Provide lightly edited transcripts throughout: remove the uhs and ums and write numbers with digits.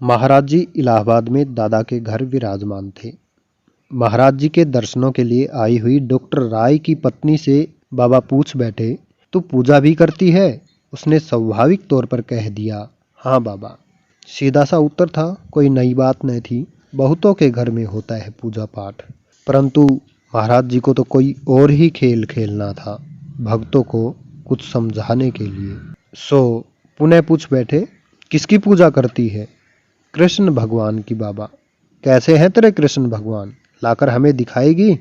महाराज जी इलाहाबाद में दादा के घर विराजमान थे। महाराज जी के दर्शनों के लिए आई हुई डॉक्टर राय की पत्नी से बाबा पूछ बैठे, तू पूजा भी करती है? उसने स्वाभाविक तौर पर कह दिया, हाँ बाबा। सीधा सा उत्तर था, कोई नई बात न थी। बहुतों के घर में होता है पूजा पाठ, परंतु महाराज जी को तो कोई और ही खेल खेलना था, भक्तों को कुछ समझाने के लिए। सो पुनः पूछ बैठे, किसकी पूजा करती है? कृष्ण भगवान की बाबा। कैसे हैं तेरे कृष्ण भगवान? लाकर हमें दिखाएगी?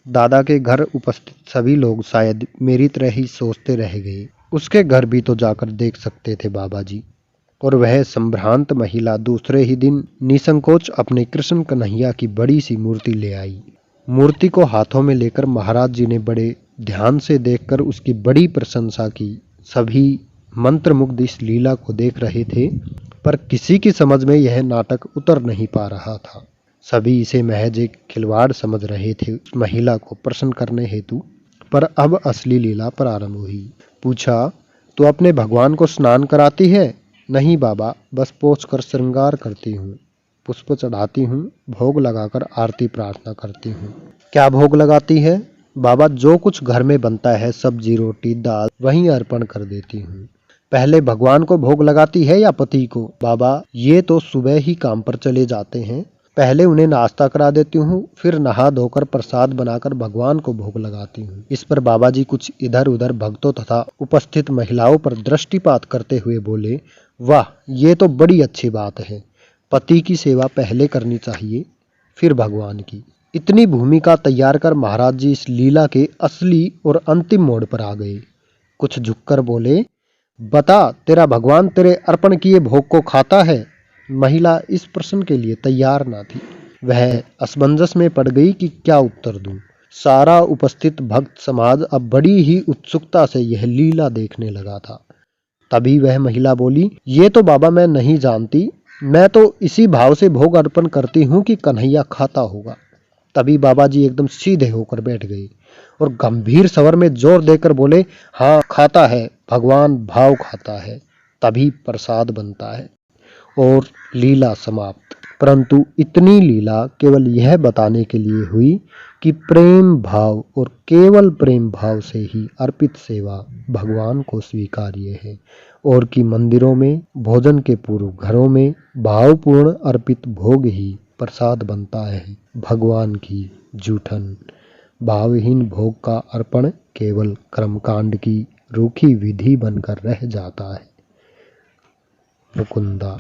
दादा के घर उपस्थित सभी लोग शायद मेरी तरह ही सोचते रह गए। उसके घर भी तो जाकर देख सकते थे बाबा जी। और वह संभ्रांत महिला दूसरे ही दिन निसंकोच अपने कृष्ण कन्हैया की बड़ी सी मूर्ति ले आई। मूर्ति को हाथों में लेकर महाराज जी ने बड़े ध्यान से देखकर उसकी बड़ी प्रशंसा की। सभी मंत्रमुग्ध इस लीला को देख रहे थे, पर किसी की समझ में यह नाटक उतर नहीं पा रहा था। सभी इसे महज एक खिलवाड़ समझ रहे थे उस महिला को प्रसन्न करने हेतु। पर अब असली लीला प्रारंभ हुई। पूछा, तो अपने भगवान को स्नान कराती है? नहीं बाबा, बस पोंछ कर श्रृंगार करती हूँ, पुष्प चढ़ाती हूँ, भोग लगाकर आरती प्रार्थना करती हूँ। क्या भोग लगाती है? बाबा, जो कुछ घर में बनता है, सब्जी रोटी दाल, वहीं अर्पण कर देती हूँ। पहले भगवान को भोग लगाती है या पति को? बाबा, ये तो सुबह ही काम पर चले जाते हैं। पहले उन्हें नाश्ता करा देती हूँ, फिर नहा धोकर प्रसाद बनाकर भगवान को भोग लगाती हूँ। इस पर बाबा जी कुछ इधर उधर भक्तों तथा उपस्थित महिलाओं पर दृष्टिपात करते हुए बोले, वाह, ये तो बड़ी अच्छी बात है। पति की सेवा पहले करनी चाहिए, फिर भगवान की। इतनी भूमिका तैयार कर महाराज जी इस लीला के असली और अंतिम मोड़ पर आ गए। कुछ झुककर बोले, बता, तेरा भगवान तेरे अर्पण किए भोग को खाता है? महिला इस प्रश्न के लिए तैयार ना थी। वह असमंजस में पड़ गई कि क्या उत्तर दूं। सारा उपस्थित भक्त समाज अब बड़ी ही उत्सुकता से यह लीला देखने लगा था। तभी वह महिला बोली, ये तो बाबा मैं नहीं जानती, मैं तो इसी भाव से भोग अर्पण करती हूँ कि कन्हैया खाता होगा। तभी बाबा जी एकदम सीधे होकर बैठ गए और गंभीर स्वर में जोर देकर बोले, हाँ खाता है, भगवान भाव खाता है, तभी प्रसाद बनता है। और लीला समाप्त। परंतु इतनी लीला केवल यह बताने के लिए हुई कि प्रेम भाव और केवल प्रेम भाव से ही अर्पित सेवा भगवान को स्वीकार्य है, और कि मंदिरों में भोजन के पूर्व घरों में भावपूर्ण अर्पित भोग ही प्रसाद बनता है भगवान की जूठन। भावहीन भोग का अर्पण केवल कर्मकांड की रूखी विधि बनकर रह जाता है। मुकुंदा।